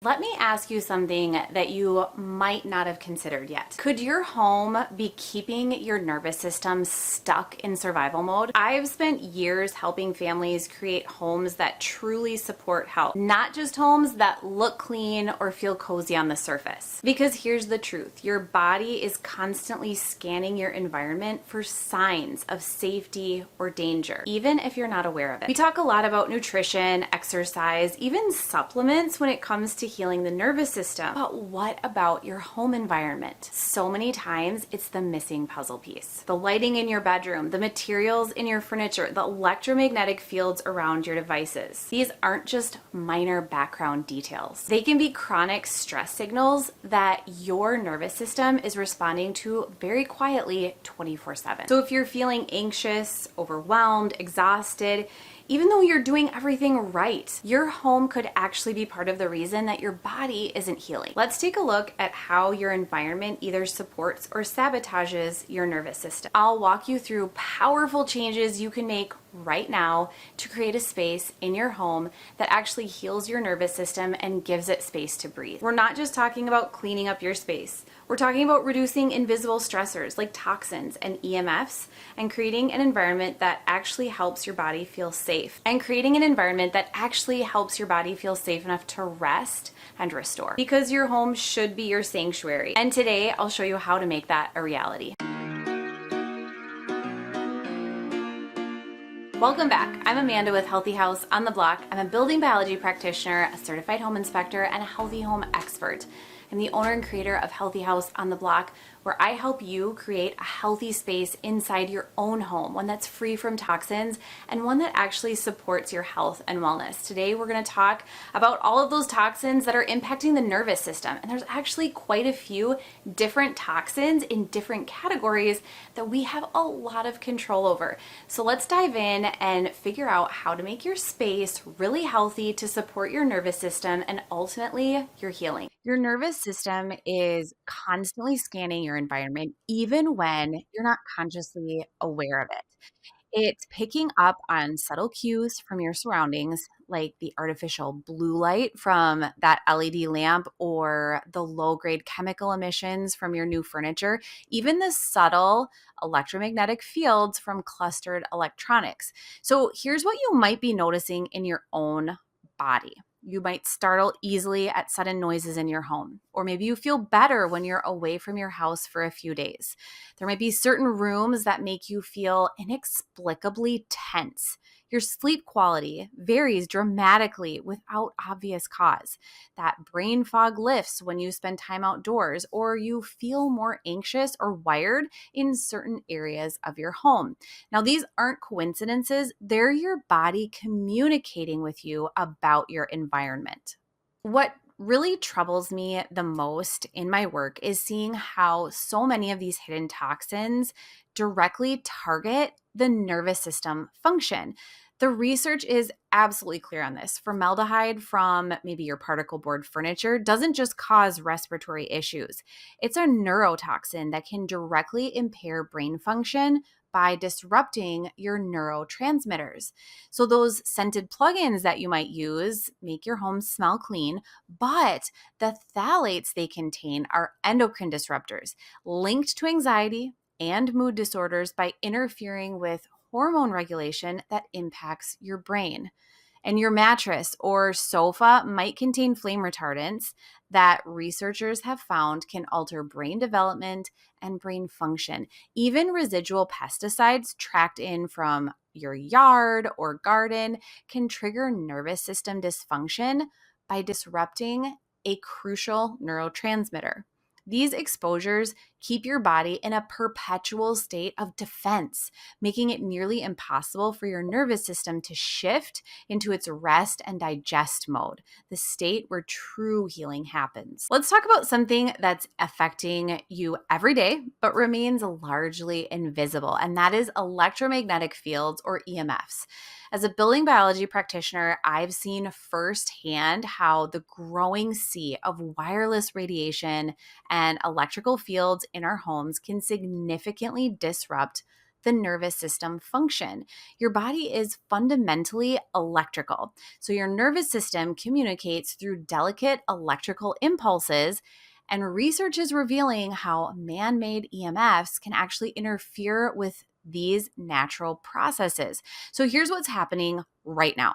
Let me ask you something that you might not have considered yet. Could your home be keeping your nervous system stuck in survival mode? I've spent years helping families create homes that truly support health, not just homes that look clean or feel cozy on the surface. Because here's the truth, your body is constantly scanning your environment for signs of safety or danger, even if you're not aware of it. We talk a lot about nutrition, exercise, even supplements when it comes to healing the nervous system. But what about your home environment? So many times it's the missing puzzle piece. The lighting in your bedroom, the materials in your furniture, the electromagnetic fields around your devices. These aren't just minor background details. They can be chronic stress signals that your nervous system is responding to very quietly 24/7. So if you're feeling anxious, overwhelmed, exhausted, even though you're doing everything right, your home could actually be part of the reason that your body isn't healing. Let's take a look at how your environment either supports or sabotages your nervous system. I'll walk you through powerful changes you can make right now to create a space in your home that actually heals your nervous system and gives it space to breathe. We're not just talking about cleaning up your space. We're talking about reducing invisible stressors like toxins and EMFs and creating an environment that actually helps your body feel safe enough to rest and restore. Because your home should be your sanctuary. And today I'll show you how to make that a reality. Welcome back. I'm Amanda with Healthy House on the Block. I'm a building biology practitioner, a certified home inspector, and a healthy home expert. I'm the owner and creator of Healthy House on the Block, where I help you create a healthy space inside your own home, one that's free from toxins and one that actually supports your health and wellness. Today, we're going to talk about all of those toxins that are impacting the nervous system. And there's actually quite a few different toxins in different categories that we have a lot of control over. So let's dive in and figure out how to make your space really healthy to support your nervous system and ultimately your healing. Your nervous system is constantly scanning your environment, even when you're not consciously aware of it. It's picking up on subtle cues from your surroundings, like the artificial blue light from that LED lamp or the low-grade chemical emissions from your new furniture, even the subtle electromagnetic fields from clustered electronics. So here's what you might be noticing in your own body. You might startle easily at sudden noises in your home, or maybe you feel better when you're away from your house for a few days. There might be certain rooms that make you feel inexplicably tense. Your sleep quality varies dramatically without obvious cause. That brain fog lifts when you spend time outdoors, or you feel more anxious or wired in certain areas of your home. Now, these aren't coincidences. They're your body communicating with you about your environment. What really troubles me the most in my work is seeing how so many of these hidden toxins directly target the nervous system function. The research is absolutely clear on this. Formaldehyde from maybe your particle board furniture doesn't just cause respiratory issues. It's a neurotoxin that can directly impair brain function by disrupting your neurotransmitters. So those scented plugins that you might use make your home smell clean, but the phthalates they contain are endocrine disruptors linked to anxiety and mood disorders by interfering with hormone regulation that impacts your brain. And your mattress or sofa might contain flame retardants that researchers have found can alter brain development and brain function. Even residual pesticides tracked in from your yard or garden can trigger nervous system dysfunction by disrupting a crucial neurotransmitter. These exposures keep your body in a perpetual state of defense, making it nearly impossible for your nervous system to shift into its rest and digest mode, the state where true healing happens. Let's talk about something that's affecting you every day, but remains largely invisible, and that is electromagnetic fields or EMFs. As a building biology practitioner, I've seen firsthand how the growing sea of wireless radiation and electrical fields in our homes can significantly disrupt the nervous system function. Your body is fundamentally electrical. So your nervous system communicates through delicate electrical impulses, and research is revealing how man-made EMFs can actually interfere with these natural processes. So here's what's happening right now.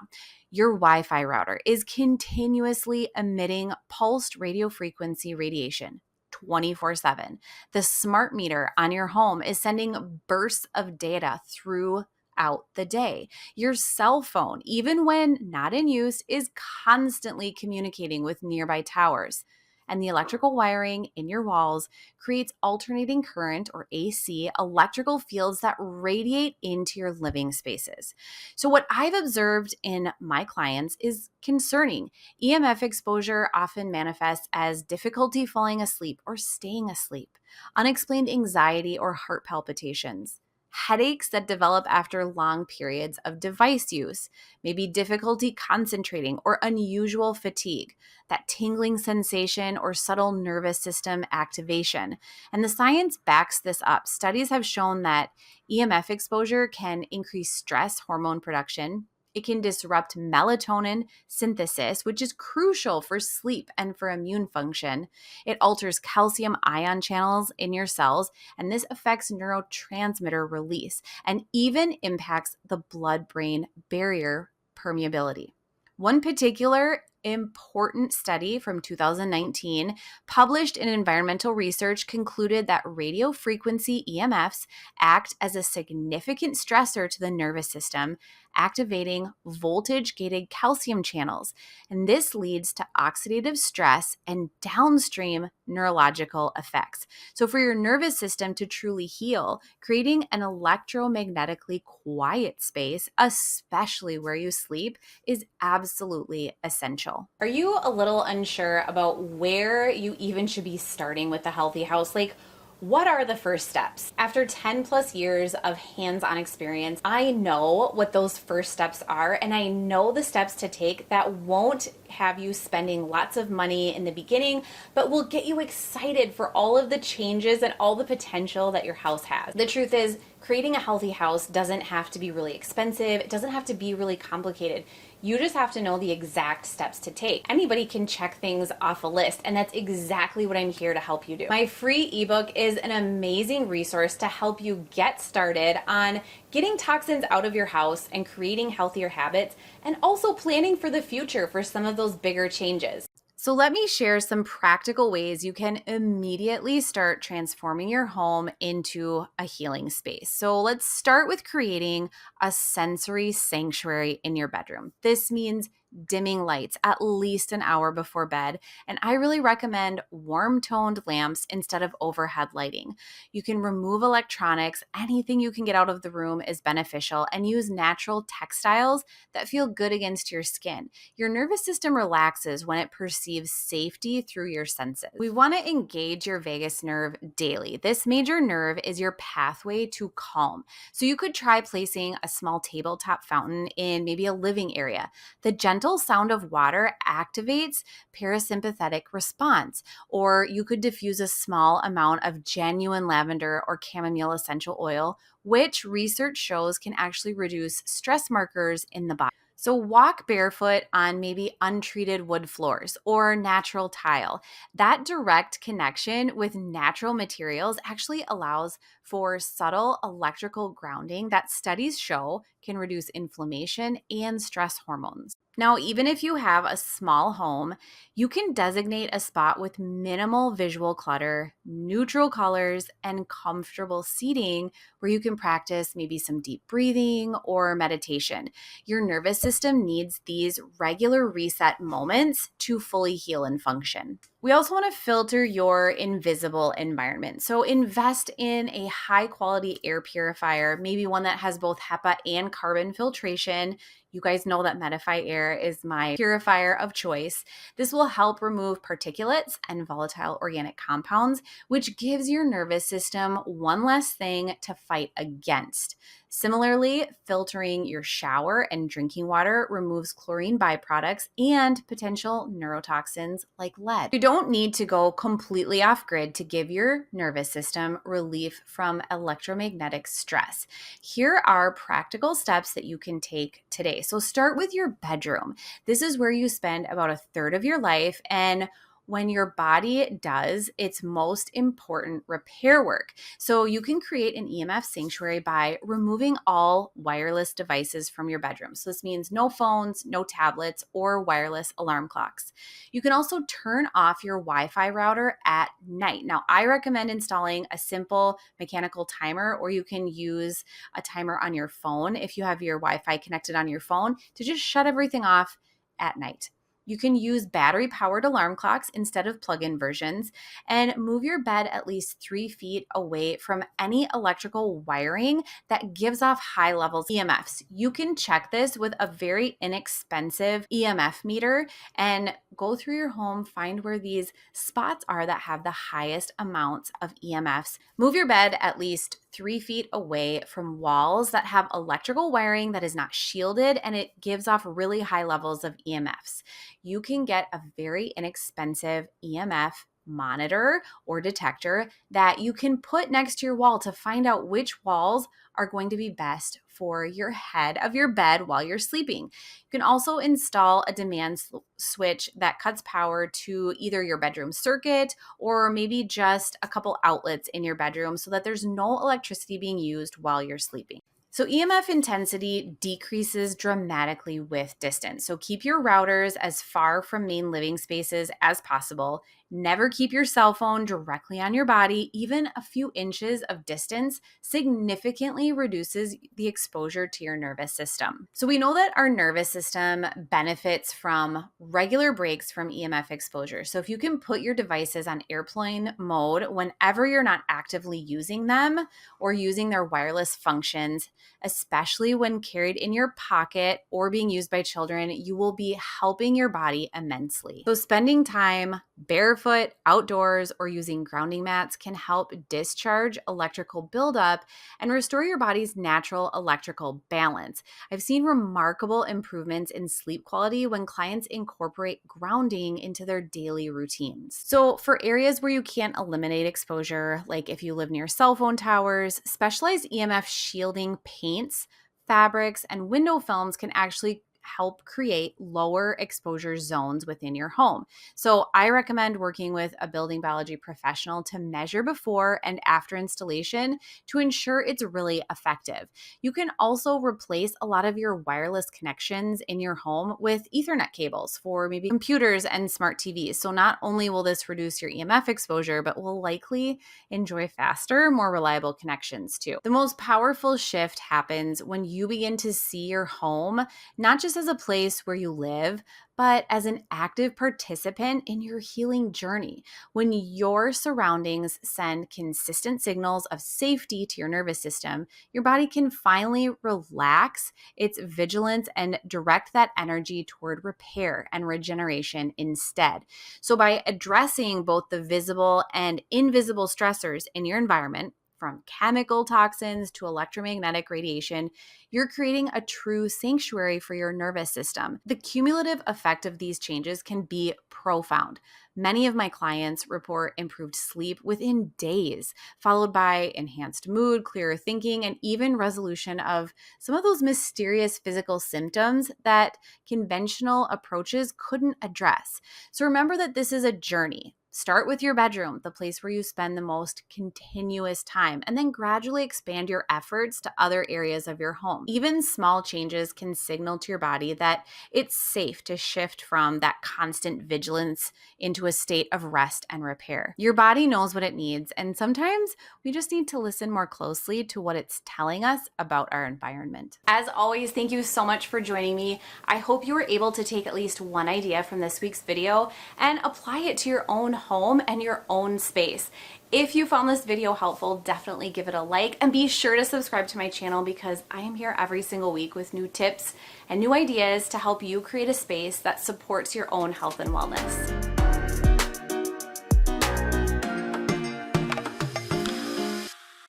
Your Wi-Fi router is continuously emitting pulsed radio frequency radiation 24/7. The smart meter on your home is sending bursts of data throughout the day. Your cell phone, even when not in use, is constantly communicating with nearby towers. And the electrical wiring in your walls creates alternating current, or AC, electrical fields that radiate into your living spaces. So, what I've observed in my clients is concerning. EMF exposure often manifests as difficulty falling asleep or staying asleep, unexplained anxiety or heart palpitations, headaches that develop after long periods of device use, maybe difficulty concentrating or unusual fatigue, that tingling sensation or subtle nervous system activation. And the science backs this up. Studies have shown that EMF exposure can increase stress hormone production. It can disrupt melatonin synthesis, which is crucial for sleep and for immune function. It alters calcium ion channels in your cells, and this affects neurotransmitter release and even impacts the blood-brain barrier permeability. One particular important study from 2019, published in Environmental Research, concluded that radio frequency EMFs act as a significant stressor to the nervous system, activating voltage-gated calcium channels. And this leads to oxidative stress and downstream neurological effects. So for your nervous system to truly heal, creating an electromagnetically quiet space, especially where you sleep, is absolutely essential. Are you a little unsure about where you even should be starting with the healthy house? Like, what are the first steps? After 10 plus years of hands-on experience, I know what those first steps are, and I know the steps to take that won't have you spending lots of money in the beginning, but will get you excited for all of the changes and all the potential that your house has. The truth is, creating a healthy house doesn't have to be really expensive. It doesn't have to be really complicated. You just have to know the exact steps to take. Anybody can check things off a list, and that's exactly what I'm here to help you do. My free ebook is an amazing resource to help you get started on getting toxins out of your house and creating healthier habits, and also planning for the future for some of those bigger changes. So let me share some practical ways you can immediately start transforming your home into a healing space. So let's start with creating a sensory sanctuary in your bedroom. This means dimming lights at least an hour before bed, and I really recommend warm-toned lamps instead of overhead lighting. You can remove electronics. Anything you can get out of the room is beneficial, and use natural textiles that feel good against your skin. Your nervous system relaxes when it perceives safety through your senses. We want to engage your vagus nerve daily. This major nerve is your pathway to calm. So you could try placing a small tabletop fountain in maybe a living area. The gentle sound of water activates parasympathetic response, or you could diffuse a small amount of genuine lavender or chamomile essential oil, which research shows can actually reduce stress markers in the body. So walk barefoot on maybe untreated wood floors or natural tile. That direct connection with natural materials actually allows for subtle electrical grounding that studies show can reduce inflammation and stress hormones. Now, even if you have a small home, you can designate a spot with minimal visual clutter, neutral colors, and comfortable seating where you can practice maybe some deep breathing or meditation. Your nervous system needs these regular reset moments to fully heal and function. We also want to filter your invisible environment. So invest in a high quality air purifier, maybe one that has both HEPA and carbon filtration. You guys know that Medify Air is my purifier of choice. This will help remove particulates and volatile organic compounds, which gives your nervous system one less thing to fight against. Similarly, filtering your shower and drinking water removes chlorine byproducts and potential neurotoxins like lead. You don't need to go completely off grid to give your nervous system relief from electromagnetic stress. Here are practical steps that you can take today. So start with your bedroom. This is where you spend about a third of your life, and when your body does its most important repair work. So you can create an EMF sanctuary by removing all wireless devices from your bedroom. So this means no phones, no tablets, or wireless alarm clocks. You can also turn off your Wi-Fi router at night. Now, I recommend installing a simple mechanical timer, or you can use a timer on your phone if you have your Wi-Fi connected on your phone to just shut everything off at night. You can use battery-powered alarm clocks instead of plug-in versions, and move your bed at least 3 feet away from any electrical wiring that gives off high levels of EMFs. You can check this with a very inexpensive EMF meter and go through your home, find where these spots are that have the highest amounts of EMFs. Move your bed at least 3 feet away from walls that have electrical wiring that is not shielded, and it gives off really high levels of EMFs. You can get a very inexpensive EMF monitor or detector that you can put next to your wall to find out which walls are going to be best for your head of your bed while you're sleeping. You can also install a demand switch that cuts power to either your bedroom circuit or maybe just a couple outlets in your bedroom so that there's no electricity being used while you're sleeping. So EMF intensity decreases dramatically with distance. So keep your routers as far from main living spaces as possible. Never keep your cell phone directly on your body. Even a few inches of distance significantly reduces the exposure to your nervous system. So we know that our nervous system benefits from regular breaks from EMF exposure. So if you can put your devices on airplane mode whenever you're not actively using them or using their wireless functions, especially when carried in your pocket or being used by children, you will be helping your body immensely. So spending time barefoot, outdoors, or using grounding mats can help discharge electrical buildup and restore your body's natural electrical balance. I've seen remarkable improvements in sleep quality when clients incorporate grounding into their daily routines. So for areas where you can't eliminate exposure, like if you live near cell phone towers, specialized EMF shielding paints, fabrics, and window films can actually help create lower exposure zones within your home. So I recommend working with a building biology professional to measure before and after installation to ensure it's really effective. You can also replace a lot of your wireless connections in your home with Ethernet cables for maybe computers and smart TVs. So not only will this reduce your EMF exposure, but will likely enjoy faster, more reliable connections too. The most powerful shift happens when you begin to see your home not just as a place where you live, but as an active participant in your healing journey. When your surroundings send consistent signals of safety to your nervous system, your body can finally relax its vigilance and direct that energy toward repair and regeneration instead. So by addressing both the visible and invisible stressors in your environment, from chemical toxins to electromagnetic radiation, you're creating a true sanctuary for your nervous system. The cumulative effect of these changes can be profound. Many of my clients report improved sleep within days, followed by enhanced mood, clearer thinking, and even resolution of some of those mysterious physical symptoms that conventional approaches couldn't address. So remember that this is a journey. Start with your bedroom, the place where you spend the most continuous time, and then gradually expand your efforts to other areas of your home. Even small changes can signal to your body that it's safe to shift from that constant vigilance into a state of rest and repair. Your body knows what it needs, and sometimes we just need to listen more closely to what it's telling us about our environment. As always, thank you so much for joining me. I hope you were able to take at least one idea from this week's video and apply it to your own home and your own space. If you found this video helpful, definitely give it a like and be sure to subscribe to my channel because I am here every single week with new tips and new ideas to help you create a space that supports your own health and wellness.